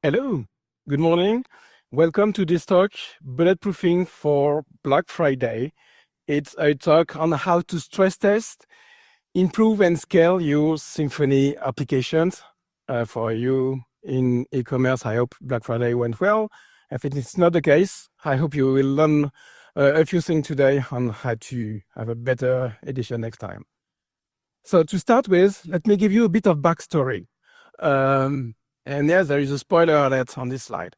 Hello, good morning. Welcome to this talk, Bulletproofing for Black Friday. It's a talk on how to stress test, improve and scale your Symfony applications. For you in e-commerce, I hope Black Friday went well. If it is not the case, I hope you will learn a few things today on how to have a better edition next time. So to start with, let me give you a bit of backstory. And yes, there is a spoiler alert on this slide.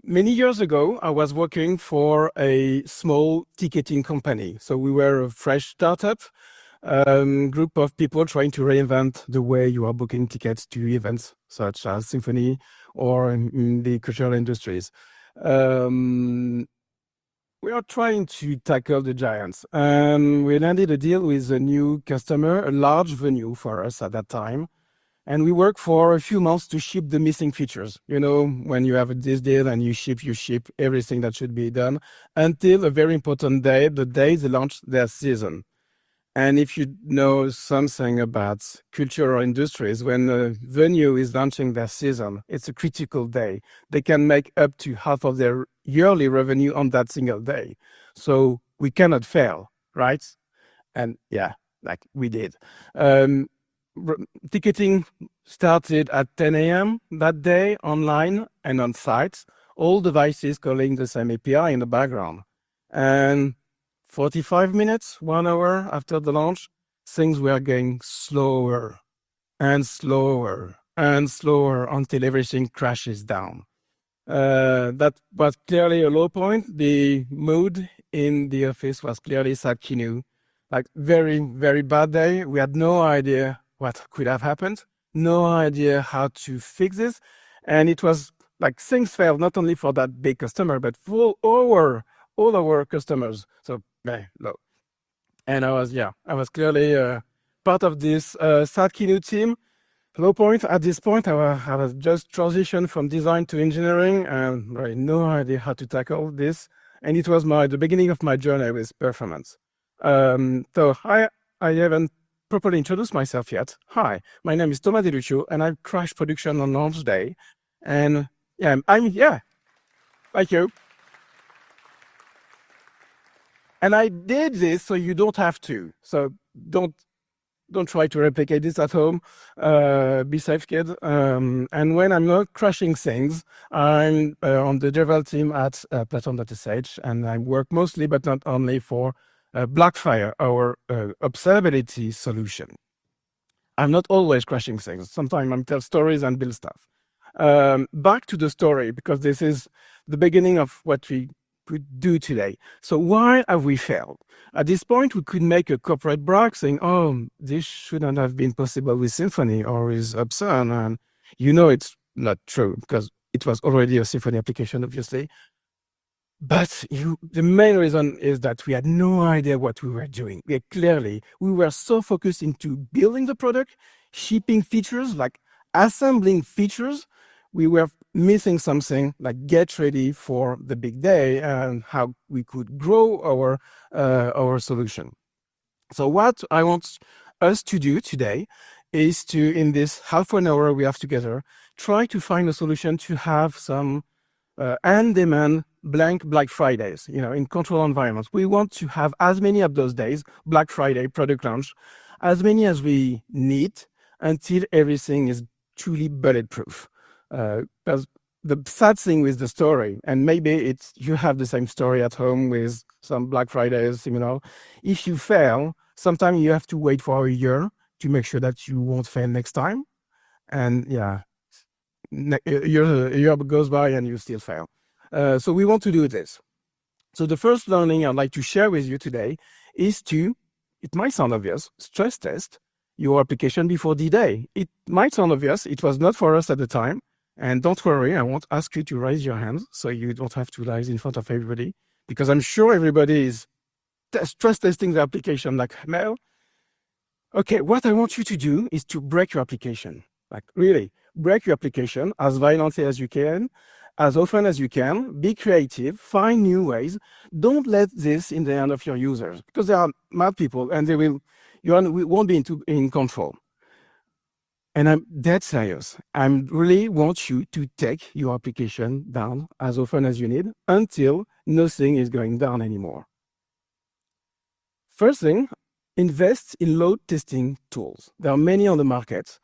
Many years ago, I was working for a small ticketing company. So we were a fresh startup, group of people trying to reinvent the way you are booking tickets to events such as Symphony or in the cultural industries. We are trying to tackle the giants. We landed a deal with a new customer, a large venue for us at that time. And we worked for a few months to ship the missing features. You know, when you have this deal and you ship everything that should be done until a very important day, the day they launch their season. And if you know something about cultural industries, when a venue is launching their season, it's a critical day. They can make up to half of their yearly revenue on that single day. So we cannot fail, right? And yeah, like we did. Ticketing started at 10 a.m. that day online and on site, all devices calling the same API in the background. And 45 minutes, 1 hour after the launch, things were getting slower and slower and slower until everything crashes down. That was clearly a low point. The mood in the office was clearly Sakinu. Like very, very bad day. We had no idea what could have happened, no idea how to fix this. And it was like things failed not only for that big customer, but for all our customers. So very low. And I was clearly part of this Sakinu team. Low point. At this point, I was just transitioned from design to engineering and I had no idea how to tackle this. And it was the beginning of my journey with performance. So I haven't properly introduced myself yet. Hi, my name is Thomas Deluccio, and I crashed production on launch day. And like you. And I did this so you don't have to. So don't try to replicate this at home. Be safe, kid. And when I'm not crashing things, I'm on the Java team at platform.sh, and I work mostly, but not only, for Blackfire, our observability solution. I'm not always crashing things. Sometimes I'm tell stories and build stuff. Back to the story, because this is the beginning of what we could do today. So why have we failed? At this point, we could make a corporate brag saying, oh, this shouldn't have been possible with Symfony or with Upsun. And you know it's not true, because it was already a Symfony application, obviously. But the main reason is that we had no idea what we were doing. We were so focused into building the product, shipping features, like assembling features. We were missing something like get ready for the big day and how we could grow our solution. So what I want us to do today is to, in this half an hour we have together, try to find a solution to have some on-demand blank Black Fridays, in control environments. We want to have as many of those days, Black Friday, product launch, as many as we need until everything is truly bulletproof. Because the sad thing with the story, and maybe you have the same story at home with some Black Fridays, if you fail, sometimes you have to wait for a year to make sure that you won't fail next time. And a year goes by and you still fail. So we want to do this. So the first learning I'd like to share with you today is it might sound obvious, stress test your application before D-Day. It might sound obvious. It was not for us at the time. And don't worry, I won't ask you to raise your hands so you don't have to rise in front of everybody, because I'm sure everybody is stress testing the application like hell. Okay, what I want you to do is to break your application. Like really, break your application as violently as you can, as often as you can. Be creative, find new ways. Don't let this in the hand of your users, because they are mad people and you won't be in control. And I'm dead serious. I really want you to take your application down as often as you need until nothing is going down anymore. First thing, invest in load testing tools. There are many on the market.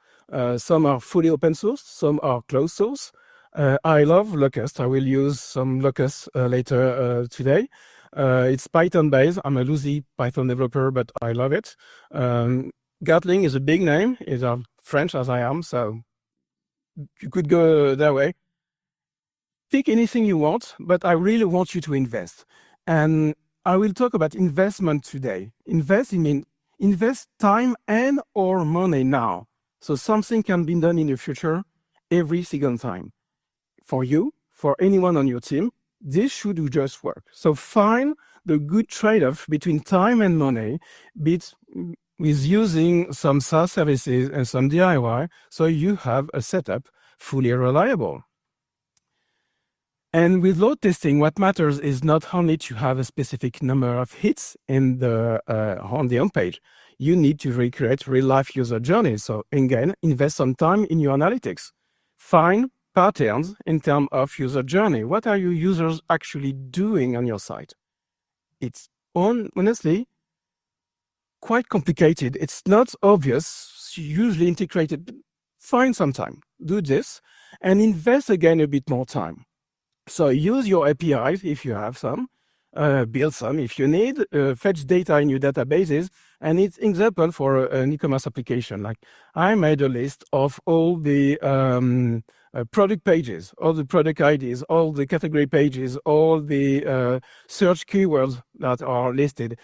Some are fully open source, some are closed source. I love Locust. I will use some Locust later today. It's Python based. I'm a loosey Python developer, but I love it. Gatling is a big name. It's French as I am, so you could go that way. Pick anything you want, but I really want you to invest. And I will talk about investment today. Invest time and or money now. So something can be done in the future every single time. For you, for anyone on your team, this should just work. So find the good trade-off between time and money, with using some SaaS services and some DIY, so you have a setup fully reliable. And with load testing, what matters is not only to have a specific number of hits in the on the home page. You need to recreate real-life user journeys. So again, invest some time in your analytics. Find patterns in terms of user journey. What are your users actually doing on your site? It's honestly quite complicated. It's not obvious, usually integrated. Find some time, do this, and invest again a bit more time. So use your APIs if you have some, build some if you need, fetch data in your databases. And it's example for an e-commerce application. Like I made a list of all the product pages, all the product IDs, all the category pages, all the search keywords that are listed.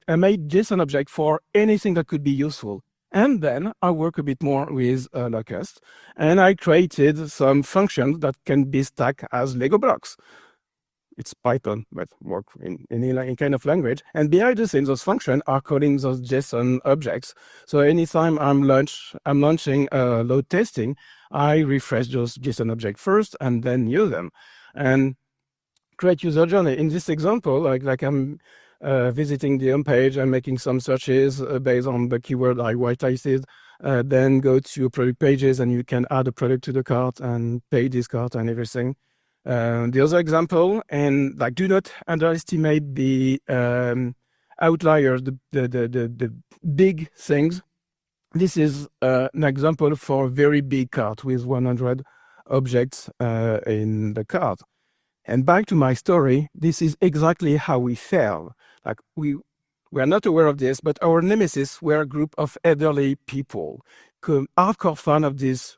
I made JSON object for anything that could be useful. And then I work a bit more with Locust, and I created some functions that can be stacked as Lego blocks. It's Python, but work in any kind of language. And behind the scenes, those functions are calling those JSON objects. So anytime I'm launching load testing, I refresh those JSON objects first and then use them and create user journey. In this example, like I'm visiting the home page and making some searches based on the keyword I whitelisted, then go to product pages and you can add a product to the cart and pay this cart and everything. The other example, and like do not underestimate the outliers, the big things. This is an example for a very big cart with 100 objects in the cart. And back to my story, this is exactly how we fail. Like we are not aware of this, but our nemesis were a group of elderly people, hardcore fan of this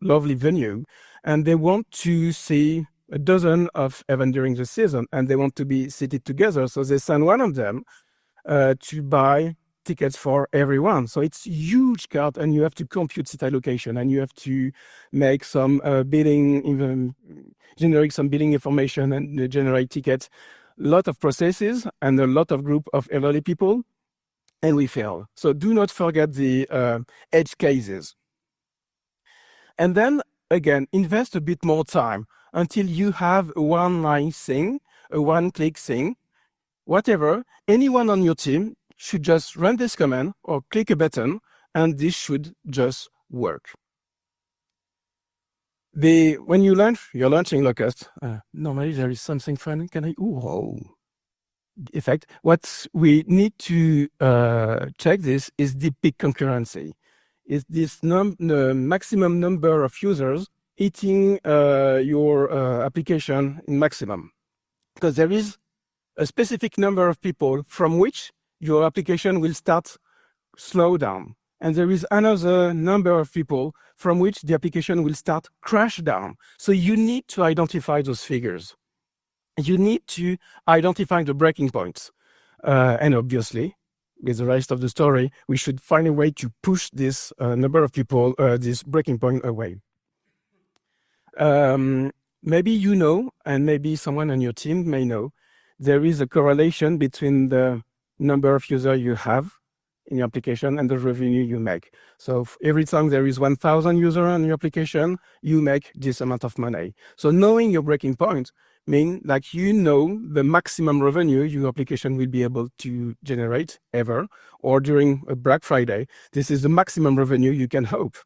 lovely venue, and they want to see a dozen of events during the season, and they want to be seated together. So they send one of them to buy tickets for everyone. So it's huge cart, and you have to compute seat allocation, and you have to make some bidding, even generate some bidding information and generate tickets. A lot of processes and a lot of group of elderly people, and we fail. So do not forget the edge cases. And then again, invest a bit more time until you have a one-line thing, a one-click thing, whatever. Anyone on your team should just run this command or click a button, and this should just work. When you're launching Locust, normally there is something fun. Effect. What we need to check this is the peak concurrency. Is this the maximum number of users hitting your application in maximum? Because there is a specific number of people from which your application will start slow down. And there is another number of people from which the application will start crash down. So you need to identify those figures. You need to identify the breaking points. And obviously, with the rest of the story, we should find a way to push this number of people, this breaking point away. Maybe you know, and maybe someone on your team may know, there is a correlation between the number of users you have in your application and the revenue you make. So every time there is 1,000 users on your application, you make this amount of money. So knowing your breaking point means like you know the maximum revenue your application will be able to generate ever, or during a Black Friday, this is the maximum revenue you can hope.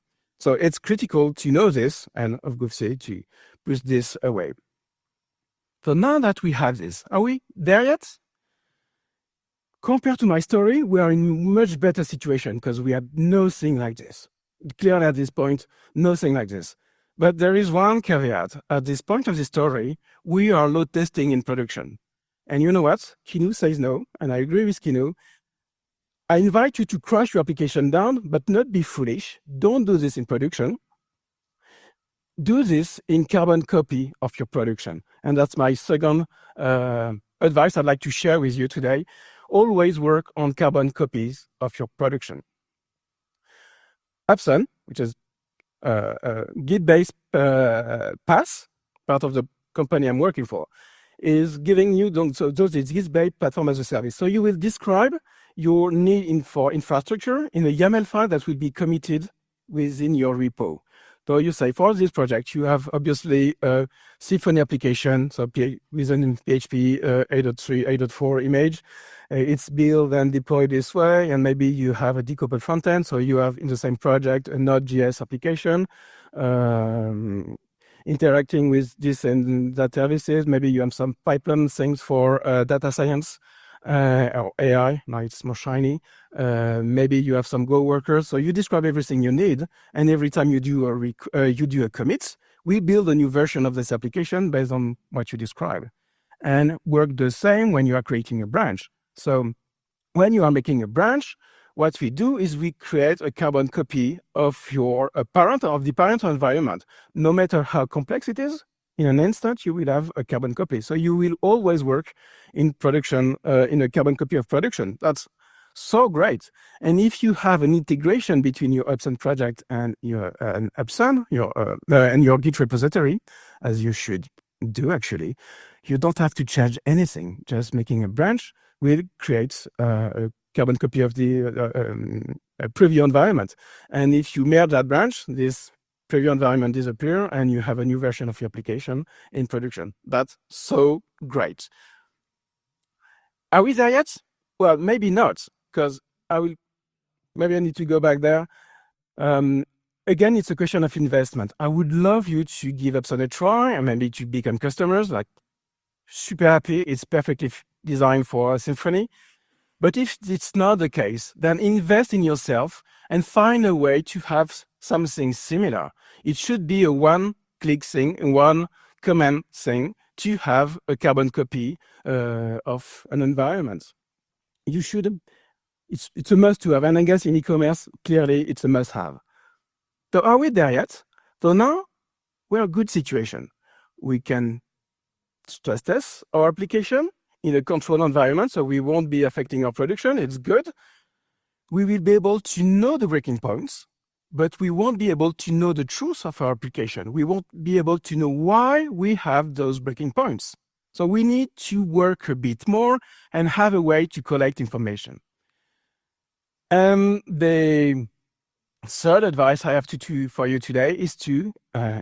So it's critical to know this and, of course, to push this away. So now that we have this, are we there yet? Compared to my story, we are in a much better situation because we had nothing like this. Clearly at this point, nothing like this. But there is one caveat. At this point of the story, we are load testing in production. And you know what? Kinu says no, and I agree with Kinu. I invite you to crash your application down, but not be foolish. Don't do this in production. Do this in carbon copy of your production. And that's my second advice I'd like to share with you today. Always work on carbon copies of your production. Upsun, which is a Git-based pass, part of the company I'm working for, is giving you those Git-based platform as a service. So you will describe your need for infrastructure in a YAML file that will be committed within your repo. So you say, for this project, you have obviously a Symfony application, so within PHP 8.3, 8.4 image. It's built and deployed this way, and maybe you have a decoupled frontend, so you have in the same project a Node.js application interacting with this and that services. Maybe you have some pipeline things for data science or AI. Now it's more shiny. Maybe you have some Go workers. So you describe everything you need, and every time you do a commit, we build a new version of this application based on what you describe, and work the same when you are creating a branch. So when you are making a branch, what we do is we create a carbon copy of your of the parent environment. No matter how complex it is, in an instant, you will have a carbon copy. So you will always work in production, in a carbon copy of production. That's so great. And if you have an integration between your Upsun project and your Upsun, and your Git repository, as you should do actually, you don't have to change anything. Just making a branch will create a carbon copy of the preview environment. And if you merge that branch, this preview environment disappears and you have a new version of your application in production. That's so great. Are we there yet? Well, maybe not, because maybe I need to go back there. Again, it's a question of investment. I would love you to give Upsun a try and maybe to become customers, like super happy. It's perfectly designed for Symfony. But if it's not the case, then invest in yourself and find a way to have something similar. It should be a one-click thing, one command thing to have a carbon copy of an environment. You should. It's a must-to-have, and I guess in e-commerce, clearly it's a must-have. So are we there yet? So now we're in a good situation. We can stress test our application in a controlled environment, so we won't be affecting our production. It's good. We will be able to know the breaking points, but we won't be able to know the truth of our application. We won't be able to know why we have those breaking points. So we need to work a bit more and have a way to collect information. The third advice I have for you today is to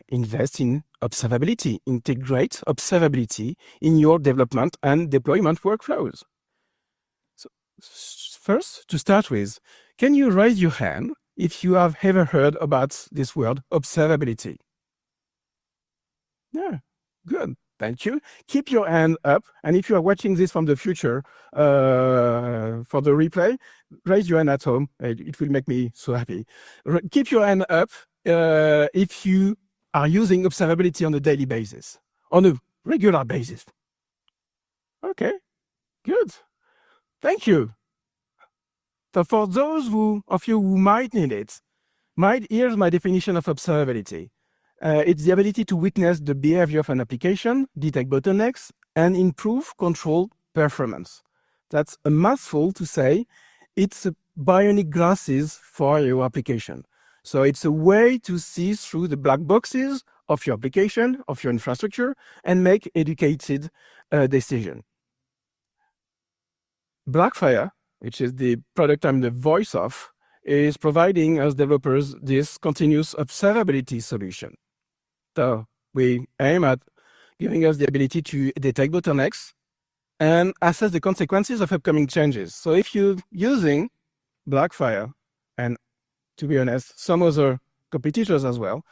invest in observability, integrate observability in your development and deployment workflows. So first, to start with, can you raise your hand if you have ever heard about this word observability? Yeah, good. Thank you. Keep your hand up. And if you are watching this from the future for the replay, raise your hand at home. It will make me so happy. Keep your hand up if you are using observability on a daily basis, on a regular basis. Okay, good. Thank you. So for those of you who might need it, here's my definition of observability. It's the ability to witness the behavior of an application, detect bottlenecks, and improve control performance. That's a mouthful to say. It's a bionic glasses for your application. So it's a way to see through the black boxes of your application, of your infrastructure, and make educated decision. Blackfire, which is the product I'm the voice of, is providing us developers this continuous observability solution. So we aim at giving us the ability to detect bottlenecks and assess the consequences of upcoming changes. So if you're using Blackfire, and to be honest, some other competitors as well.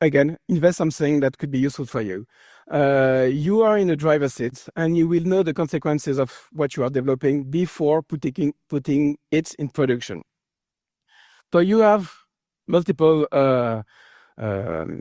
Again, invest something that could be useful for you. You are in a driver's seat, and you will know the consequences of what you are developing before putting it in production. So you have multiple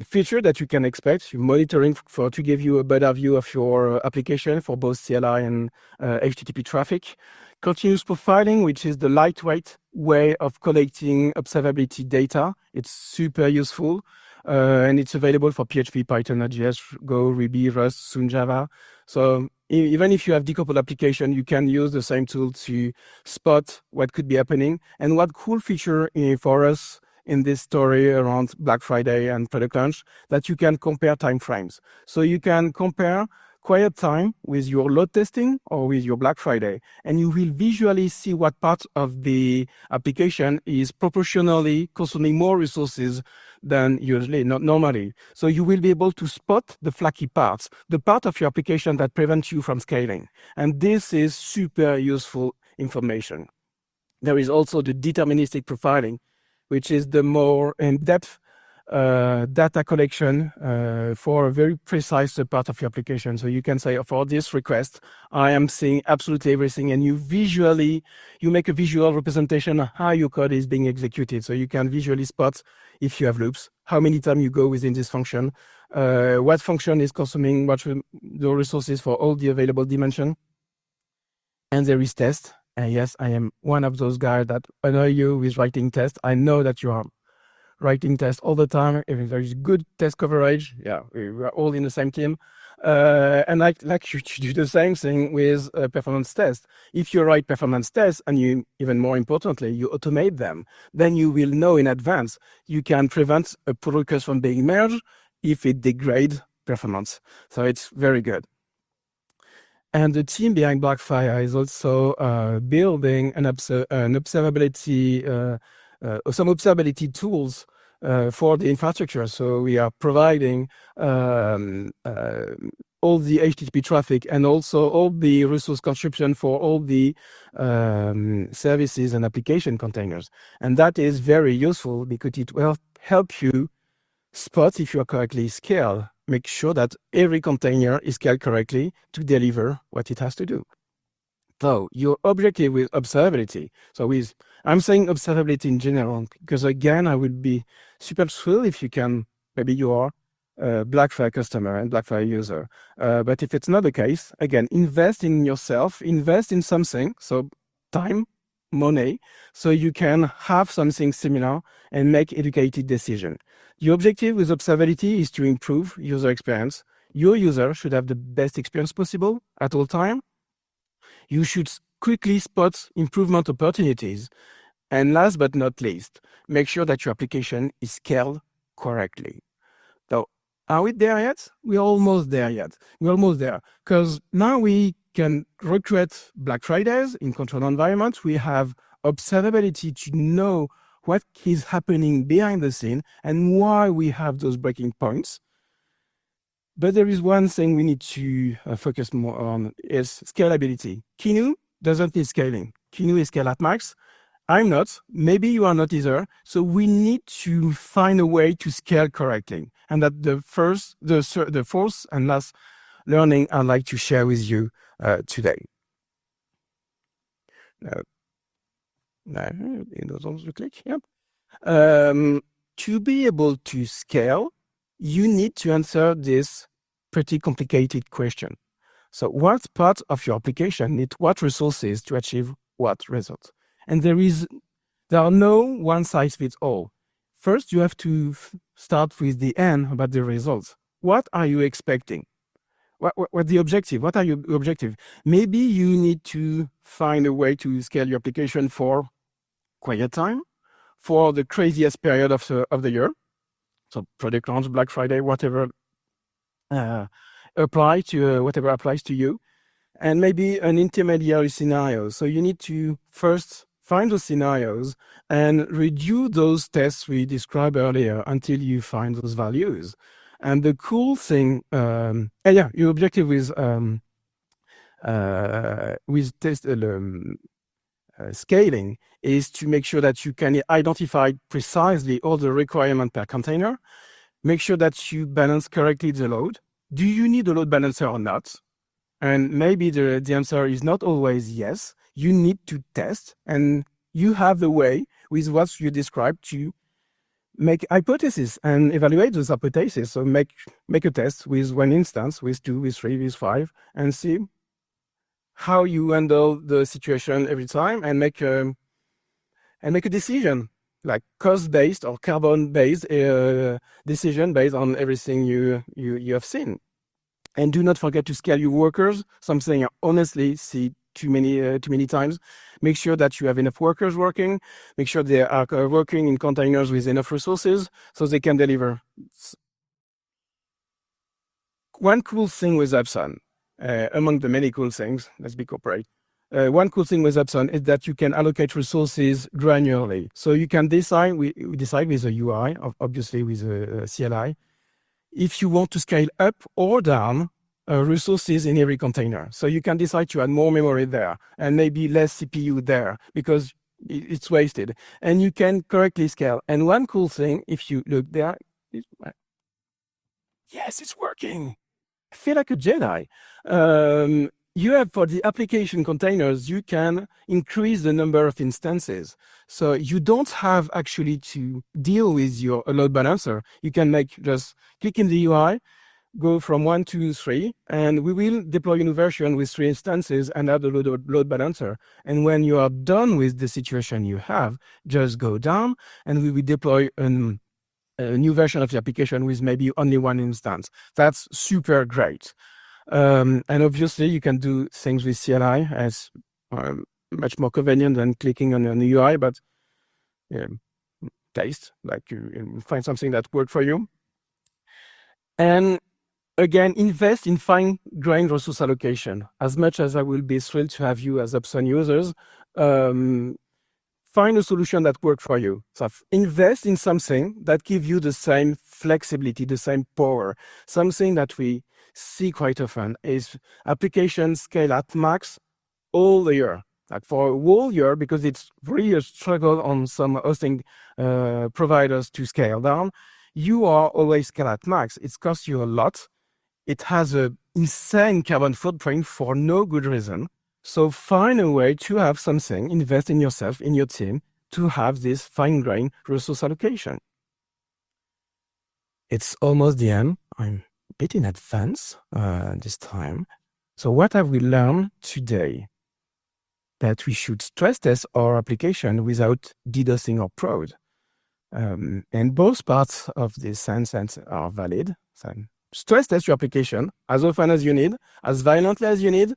feature that you can expect. You're monitoring to give you a better view of your application for both CLI and HTTP traffic. Continuous profiling, which is the lightweight way of collecting observability data. It's super useful. And it's available for PHP, Python, Node.js, Go, Ruby, Rust, soon Java. So even if you have decoupled application, you can use the same tool to spot what could be happening. And what cool feature for us in this story around Black Friday and product launch, that you can compare timeframes. So you can compare quiet time with your load testing or with your Black Friday, and you will visually see what part of the application is proportionally consuming more resources than usually, not normally. So you will be able to spot the flaky parts, the part of your application that prevents you from scaling. And this is super useful information. There is also the deterministic profiling, which is the more in-depth data collection for a very precise part of your application. So you can say, for this request, I am seeing absolutely everything, and you make a visual representation of how your code is being executed. So you can visually spot if you have loops, how many times you go within this function, what function is consuming what the resources for all the available dimension. And there is test. And yes, I am one of those guys that annoy you with writing tests. I know that you are writing tests all the time. If there is good test coverage, yeah, we are all in the same team. And I like you to do the same thing with performance tests. If you write performance tests and you, even more importantly, you automate them, then you will know in advance. You can prevent a pull request from being merged if it degrades performance. So it's very good. And the team behind Blackfire is also building some observability tools for the infrastructure. So we are providing all the HTTP traffic and also all the resource consumption for all the services and application containers. And that is very useful because it will help you spot if you are correctly scaled. Make sure that every container is scaled correctly to deliver what it has to do. So your objective with observability, I'm saying observability in general, because again, I would be super thrilled if you can, maybe you are a Blackfire customer and Blackfire user. But if it's not the case, again, invest in yourself, invest in something, so time, money, so you can have something similar and make educated decision. The objective with observability is to improve user experience. Your user should have the best experience possible at all time. You should quickly spot improvement opportunities. And last but not least, make sure that your application is scaled correctly. So are we there yet? We're almost there yet. We're almost there. Because now we can recreate Black Fridays in controlled environments. We have observability to know what is happening behind the scene and why we have those breaking points. But there is one thing we need to focus more on is scalability. Kinu doesn't need scaling. Kinu is scale at max. I'm not. Maybe you are not either. So we need to find a way to scale correctly. And that the fourth and last learning I'd like to share with you today. Click. Yep. To be able to scale, you need to answer this pretty complicated question. So what part of your application needs what resources to achieve what result? And there are no one size fits all. First, you have to start with the end about the results. What are you expecting? What's the objective? What are your objective? Maybe you need to find a way to scale your application for quiet time, for the craziest period of the year. So product launch, Black Friday, whatever applies to you, and maybe an intermediary scenario. So you need to first find those scenarios and reduce those tests we described earlier until you find those values. And the cool thing, your objective with test scaling is to make sure that you can identify precisely all the requirements per container, make sure that you balance correctly the load. Do you need a load balancer or not? And maybe the answer is not always yes. You need to test, and you have the way with what you described to make hypotheses and evaluate those hypotheses. So make a test with one instance, with two, with three, with five, and see how you handle the situation every time, and make a decision, like cost-based or carbon-based decision based on everything you have seen. And do not forget to scale your workers, something I honestly see too many times. Make sure that you have enough workers working. Make sure they are working in containers with enough resources so they can deliver. One cool thing with Upsun, among the many cool things, let's be corporate. One cool thing with Upsun is that you can allocate resources granularly. So you can decide, we decide with a UI, obviously with a CLI, if you want to scale up or down resources in every container. So you can decide to add more memory there and maybe less CPU there because it's wasted. And you can correctly scale. And one cool thing, if you look there, yes, it's working. I feel like a Jedi. You have, for the application containers, you can increase the number of instances. So you don't have actually to deal with your load balancer. You can just click in the UI, go from 1 to 3, and we will deploy a new version with 3 instances and add the load balancer. And when you are done with the situation you have, just go down and we will deploy a new version of the application with maybe only 1 instance. That's super great. And obviously you can do things with CLI as much more convenient than clicking on an UI, but taste, like you find something that works for you. And again, invest in fine-grained resource allocation. As much as I will be thrilled to have you as Upsun users, find a solution that works for you. So invest in something that gives you the same flexibility, the same power. Something that we see quite often is applications scale at max all the year, like for a whole year, because it's really a struggle on some hosting providers to scale down. You are always scale at max. It costs you a lot. It has an insane carbon footprint for no good reason. So find a way to have something, invest in yourself, in your team, to have this fine-grained resource allocation. It's almost the end. I'm a bit in advance this time. So what have we learned today? That we should stress test our application without DDoSing our prod. And both parts of this sentence are valid. So stress test your application as often as you need, as violently as you need.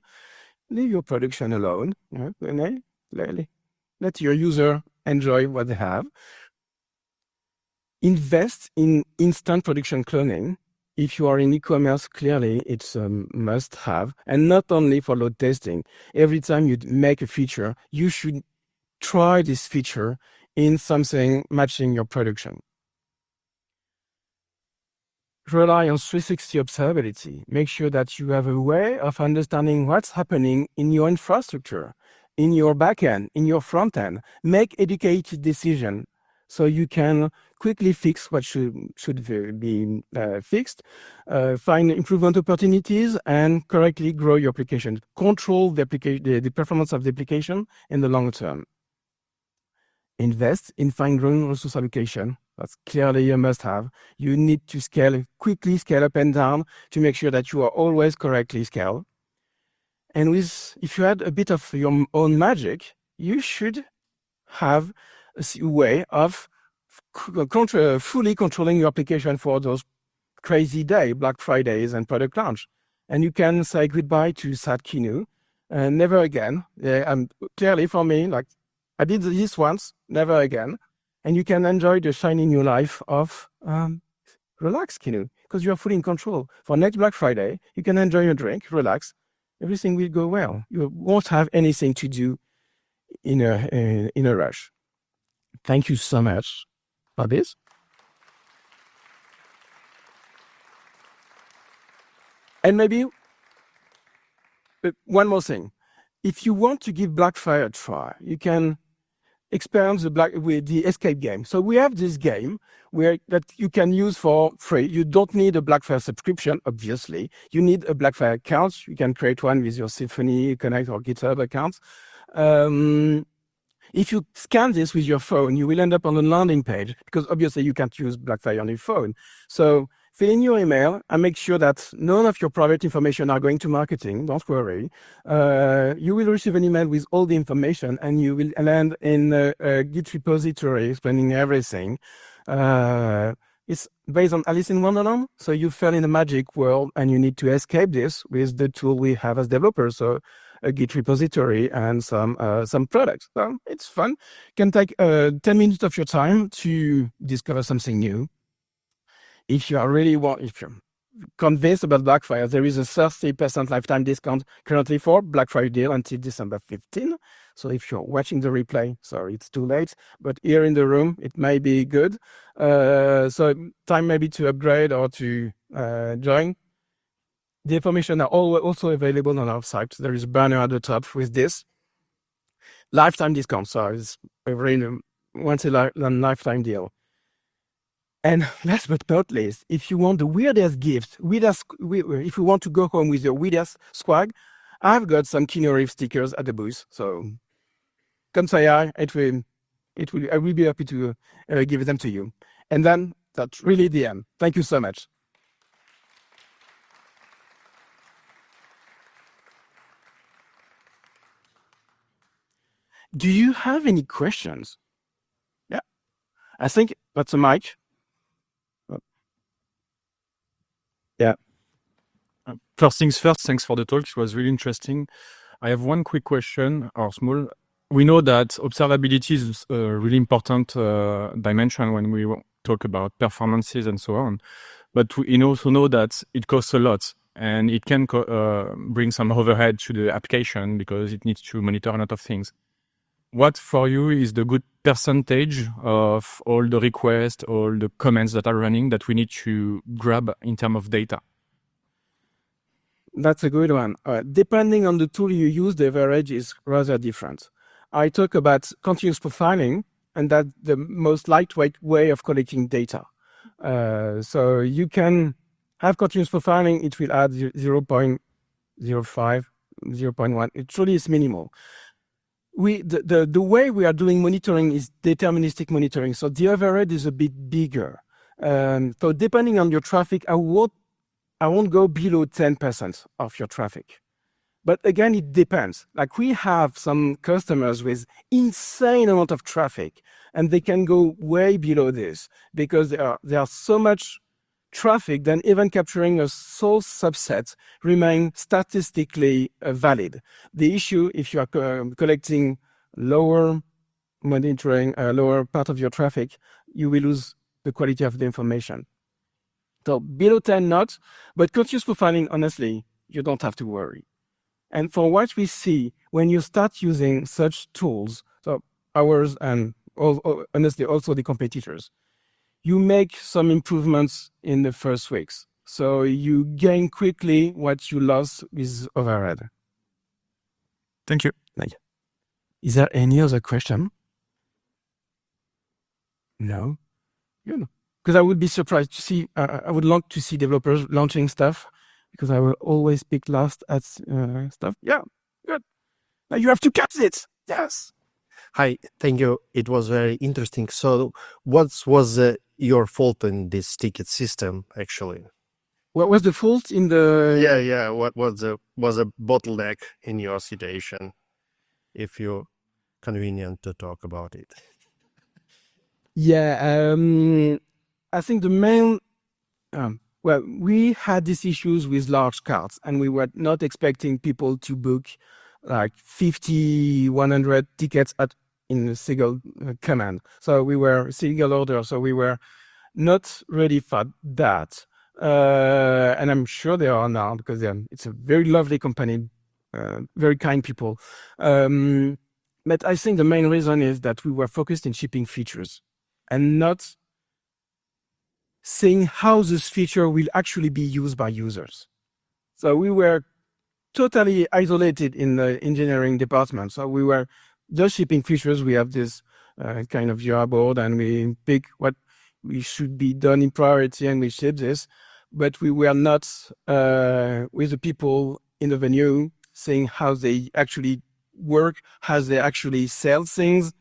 Leave your production alone. Let your user enjoy what they have. Invest in instant production cloning. If you are in e-commerce, clearly it's a must-have, and not only for load testing. Every time you make a feature, you should try this feature in something matching your production. Rely on 360 observability. Make sure that you have a way of understanding what's happening in your infrastructure, in your backend, in your front end. Make educated decisions so you can quickly fix what should be fixed, find improvement opportunities, and correctly grow your application. Control the performance of the application in the long term. Invest in fine-grained resource allocation. That's clearly a must-have. You need to quickly scale up and down to make sure that you are always correctly scaled. And if you add a bit of your own magic, you should have a way of fully controlling your application for those crazy days, Black Fridays and product launch. And you can say goodbye to sad Kinu, and never again. And clearly for me, like I did this once, never again. And you can enjoy the shiny new life of relax, Kinu, because you are fully in control. For next Black Friday, you can enjoy your drink, relax. Everything will go well. You won't have anything to do in a rush. Thank you so much for this. And maybe one more thing. if you want to give Blackfire a try, you can experience with the escape game. So we have this game that you can use for free. You don't need a Blackfire subscription, obviously. You need a Blackfire account. You can create one with your Symfony Connect or GitHub account. If you scan this with your phone, you will end up on a landing page because obviously you can't use Blackfire on your phone. So fill in your email and make sure that none of your private information are going to marketing. Don't worry. You will receive an email with all the information and you will land in a Git repository explaining everything. It's based on Alice in Wonderland. So you fell in a magic world and you need to escape this with the tool we have as developers. So a Git repository and some products. So it's fun. It can take 10 minutes of your time to discover something new. If you're convinced about Blackfire, there is a 30% lifetime discount currently for Black Friday deal until December 15. So if you're watching the replay, sorry, it's too late, but here in the room, it may be good. So time maybe to upgrade or to join. The information are also available on our site. There is a banner at the top with this. Lifetime discount, so it's a really once a lifetime deal. And last but not least, if you want the weirdest gift, if you want to go home with your weirdest swag, I've got some Keanu Reeves stickers at the booth. So come say hi. I will be happy to give them to you. And then that's really the end. Thank you so much. Do you have any questions? Yeah, I think that's a mic. Yeah. First things first, thanks for the talk. It was really interesting. I have one quick question, or small. We know that observability is a really important dimension when we talk about performances and so on. But we also know that it costs a lot and it can bring some overhead to the application because it needs to monitor a lot of things. What for you is the good percentage of all the requests, all the comments that are running that we need to grab in terms of data? That's a good one. Depending on the tool you use, the average is rather different. I talk about continuous profiling, and that's the most lightweight way of collecting data. So you can have continuous profiling, it will add 0.05, 0.1. It truly is minimal. The way we are doing monitoring is deterministic monitoring. So the overhead is a bit bigger. So depending on your traffic, I won't go below 10% of your traffic. But again, it depends. Like we have some customers with insane amount of traffic, and they can go way below this because there are so much traffic that even capturing a source subset remain statistically valid. The issue, if you are collecting lower monitoring, lower part of your traffic, you will lose the quality of the information. So below 10 not, but continuous profiling, honestly, you don't have to worry. And for what we see, when you start using such tools, so ours and honestly also the competitors, you make some improvements in the first weeks. So you gain quickly what you lost with overhead. Thank you. Is there any other question? No? Because I would be surprised to see, I would like to see developers launching stuff because I will always pick last at stuff. Yeah, good. Now you have to catch it. Yes. Hi, thank you. It was very interesting. So what was your fault in this ticket system, actually? What was the fault in the... Yeah. What was a bottleneck in your situation, if you're convenient to talk about it? Yeah, I think the main... well, we had these issues with large cards, and we were not expecting people to book like 50, 100 tickets in a single command. So we were single order, so we were not ready for that. And I'm sure they are now because it's a very lovely company, very kind people. But I think the main reason is that we were focused in shipping features and not seeing how this feature will actually be used by users. So we were totally isolated in the engineering department. So we were just shipping features. We have this kind of Jira board, and we pick what we should be done in priority, and we ship this. But we were not with the people in the venue saying how they actually work, how they actually sell things,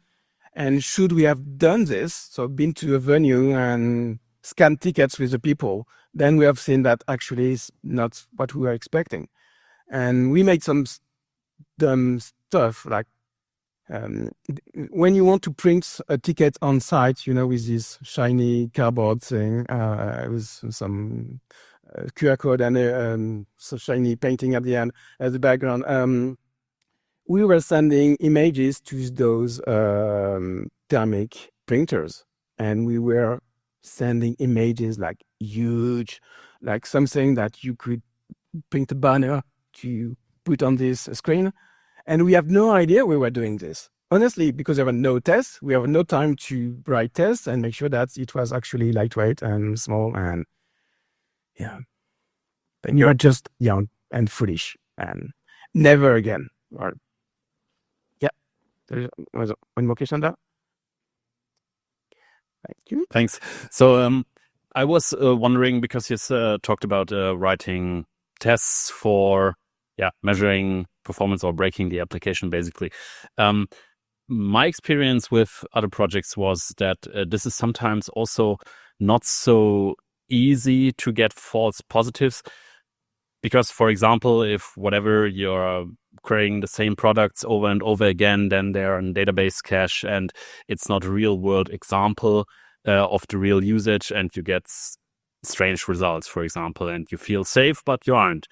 and should we have done this, so been to a venue and scanned tickets with the people, then we have seen that actually is not what we were expecting. And we made some dumb stuff, like when you want to print a ticket on site, with this shiny cardboard thing, with some QR code and some shiny painting at the end as the background. We were sending images to those thermic printers, and we were sending images like huge, like something that you could print a banner to put on this screen. And we have no idea we were doing this. Honestly, because there were no tests, we have no time to write tests and make sure that it was actually lightweight and small. And yeah, and you are just young and foolish, and never again. Or yeah, there was one more question there. Thank you. Thanks. So I was wondering, because you talked about writing tests for measuring performance or breaking the application, basically. My experience with other projects was that this is sometimes also not so easy to get false positives, because, for example, if whatever you're querying the same products over and over again, then they're in database cache and it's not a real world example of the real usage, and you get strange results, for example, and you feel safe, but you aren't.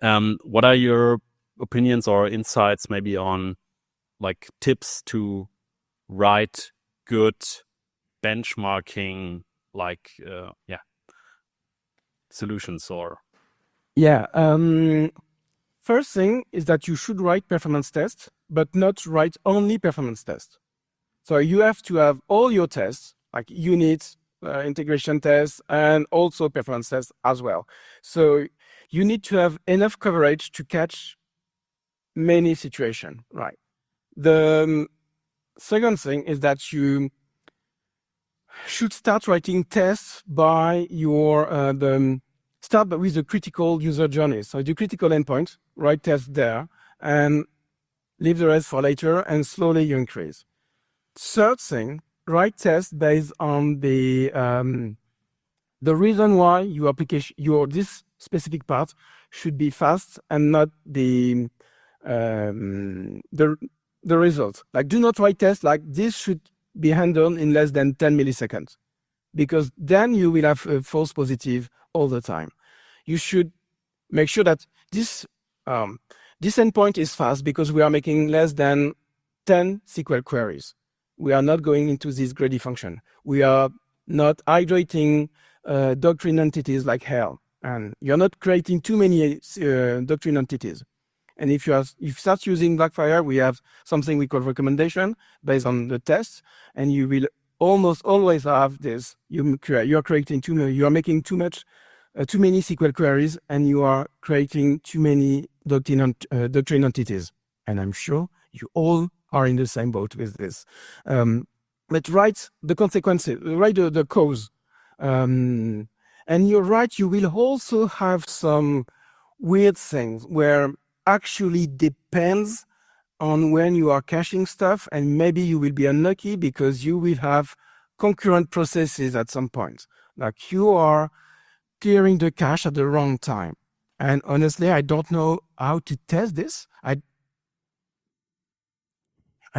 What are your opinions or insights maybe on like tips to write good benchmarking, like solutions? Or first thing is that you should write performance tests, but not write only performance tests. So you have to have all your tests, like unit, integration tests, and also performance tests as well. So you need to have enough coverage to catch many situations, right? The second thing is that you should start writing tests by your start with the critical user journey. So the critical endpoint, write tests there, and leave the rest for later, and slowly you increase. Third thing, write tests based on the reason why your application, this specific part should be fast, and not the result. Like, do not write tests like this should be handled in less than 10 milliseconds, because then you will have a false positive all the time. You should make sure that this endpoint is fast, because we are making less than 10 SQL queries. We are not going into this greedy function. We are not hydrating doctrine entities like hell, and you're not creating too many doctrine entities. And if you start using Blackfire, we have something we call recommendation based on the tests, and you will almost always have this. You are making too many SQL queries, and you are creating too many doctrine entities. And I'm sure you all are in the same boat with this. But write the consequences, write the cause. And you're right, you will also have some weird things where actually depends on when you are caching stuff, and maybe you will be unlucky because you will have concurrent processes at some point. Like, you are clearing the cache at the wrong time. And honestly, I don't know how to test this. I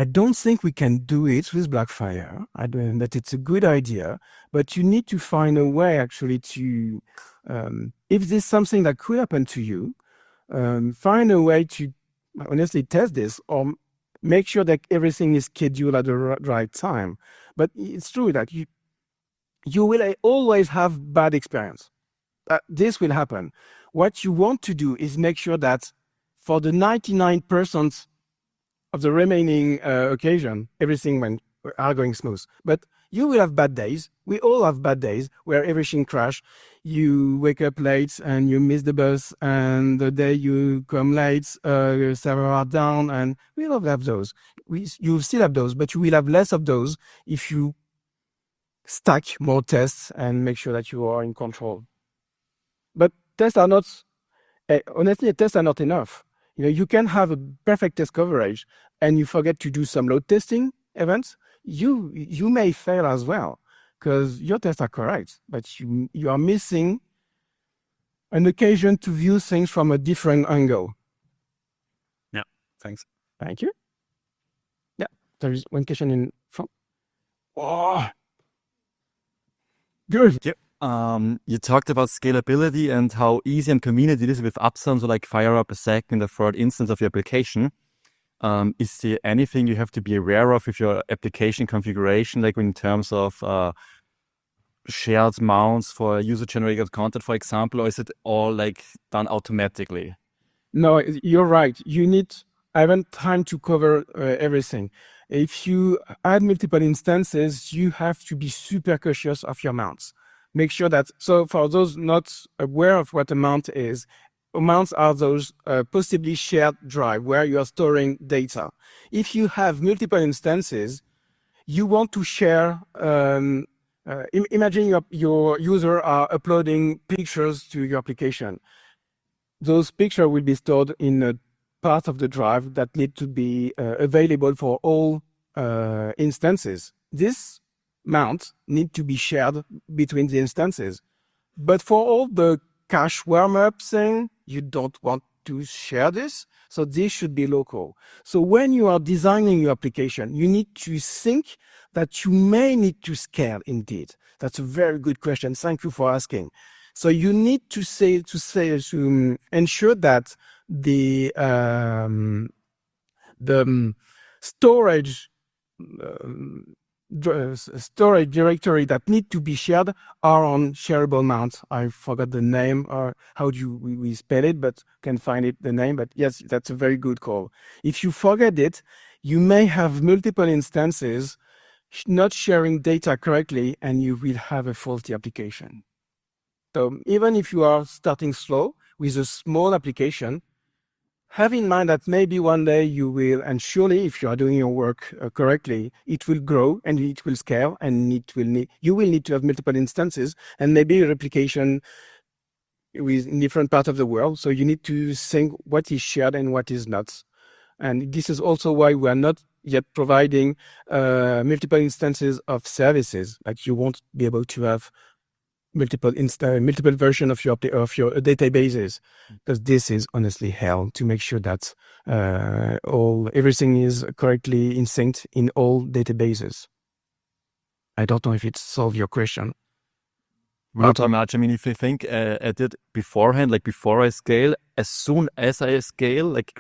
don't think we can do it with Blackfire. I don't know that it's a good idea, but you need to find a way actually to, if this is something that could happen to you, find a way to honestly test this, or make sure that everything is scheduled at the right time. But it's true that you will always have bad experience. This will happen. What you want to do is make sure that for the 99% of the remaining occasion, everything are going smooth. But you will have bad days. We all have bad days where everything crashes. you wake up late and you miss the bus, and the day you come late, your server are down, and we will have those. You still have those, but you will have less of those if you stack more tests and make sure that you are in control. But tests are not, honestly, tests are not enough. You can have a perfect test coverage and you forget to do some load testing events. You may fail as well because your tests are correct, but you are missing an occasion to view things from a different angle. Yeah, thanks. Thank you. Yeah, there is one question in front. Oh, good. You talked about scalability and how easy and convenient it is with Upsun to like fire up a second or third instance of your application. Is there anything you have to be aware of with your application configuration, like in terms of shared mounts for user-generated content, for example, or is it all like done automatically? No, you're right. I haven't time to cover everything. If you add multiple instances, you have to be super cautious of your mounts. Make sure that, so for those not aware of what a mount is, mounts are those possibly shared drive where you are storing data. If you have multiple instances, you want to share, imagine your user are uploading pictures to your application. Those pictures will be stored in a part of the drive that need to be available for all instances. This mount need to be shared between the instances. But for all the cache warm-up thing, you don't want to share this. So this should be local. So when you are designing your application, you need to think that you may need to scale indeed. That's a very good question. Thank you for asking. So you need to ensure that the storage directory that need to be shared are on shareable mounts. I forgot the name or how do we spell it, but can find it the name. But yes, that's a very good call. If you forget it, you may have multiple instances not sharing data correctly, and you will have a faulty application. So even if you are starting slow with a small application, have in mind that maybe one day you will, and surely if you are doing your work correctly, it will grow and it will scale, and you will need to have multiple instances and maybe a replication in different parts of the world. So you need to think what is shared and what is not. And this is also why we are not yet providing multiple instances of services. Like you won't be able to have multiple version of your databases, because this is honestly hell to make sure that everything is correctly in sync in all databases. I don't know if it solved your question. Not so much. I mean, if you think I did beforehand, like before I scale, as soon as I scale, like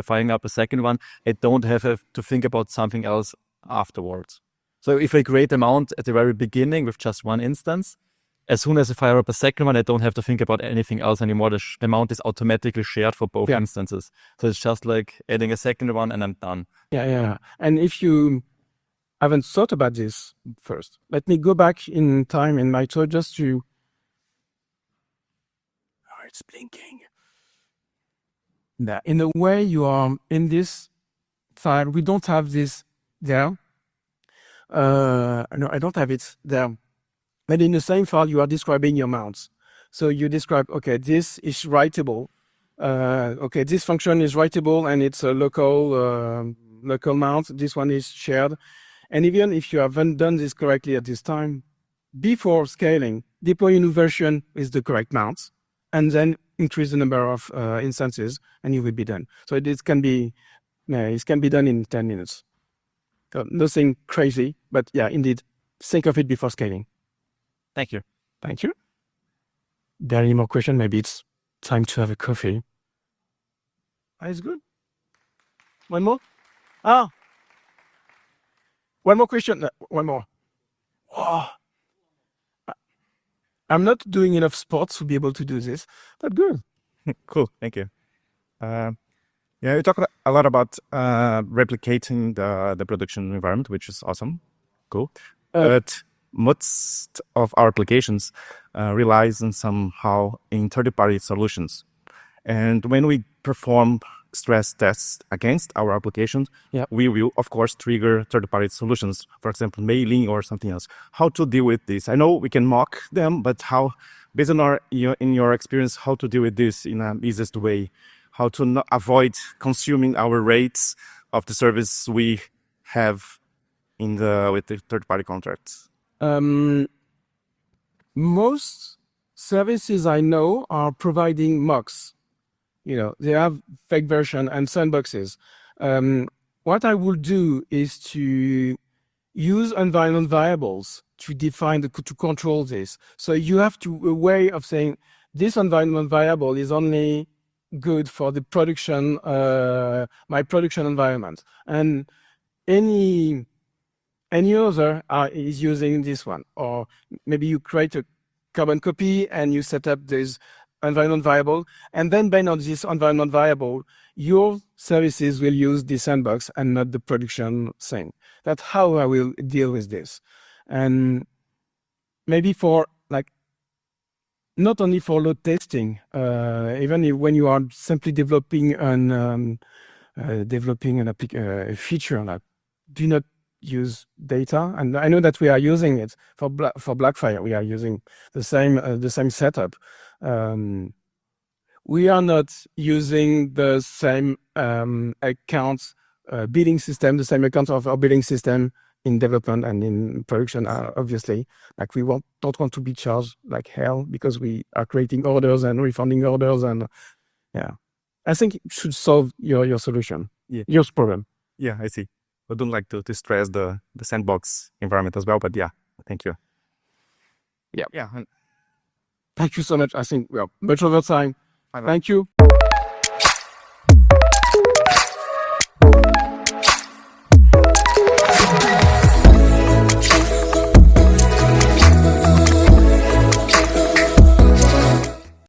firing up a second one, I don't have to think about something else afterwards. So if I create a mount at the very beginning with just one instance, as soon as I fire up a second one, I don't have to think about anything else anymore. The mount is automatically shared for both instances. So it's just like adding a second one and I'm done. Yeah. And if you haven't thought about this first, let me go back in time in my talk just to... Oh, it's blinking. In the way you are in this file, we don't have this there. No, I don't have it there. But in the same file, you are describing your mounts. So you describe, okay, this is writable. Okay, this function is writable and it's a local mount. This one is shared. And even if you haven't done this correctly at this time, before scaling, deploy a new version with the correct mounts, and then increase the number of instances, and you will be done. So it can be done in 10 minutes. So nothing crazy, but yeah, indeed, think of it before scaling. Thank you. Thank you. There are any more questions? Maybe it's time to have a coffee. It's good. One more? One more question. One more. Oh. I'm not doing enough sports to be able to do this, but good. Cool. Thank you. You talk a lot about replicating the production environment, which is awesome. Cool. But most of our applications relies on somehow in third-party solutions. And when we perform stress tests against our applications, we will, of course, trigger third-party solutions, for example, mailing or something else. How to deal with this? I know we can mock them, but how, based on in your experience, how to deal with this in an easiest way? How to not avoid consuming our rates of the service we have with the third-party contracts? Most services I know are providing mocks. They have fake version and sandboxes. What I will do is to use environment variables to define to control this. So you have a way of saying this environment variable is only good for the production, my production environment, and any other is using this one. Or maybe you create a carbon copy and you set up this environment variable, and then based on this environment variable, your services will use the sandbox and not the production thing. That's how I will deal with this. And maybe for not only for load testing, even when you are simply developing a feature, do not use data. And I know that we are using it for Blackfire. We are using the same setup. We are not using the same accounts billing system, the same accounts of our billing system in development and in production. Obviously, we don't want to be charged like hell because we are creating orders and refunding orders, and I think it should solve your solution, your problem. Yeah, I see. I don't like to stress the sandbox environment as well, but thank you. Yeah. Thank you so much. I think we are much over time. Bye-bye. Thank you.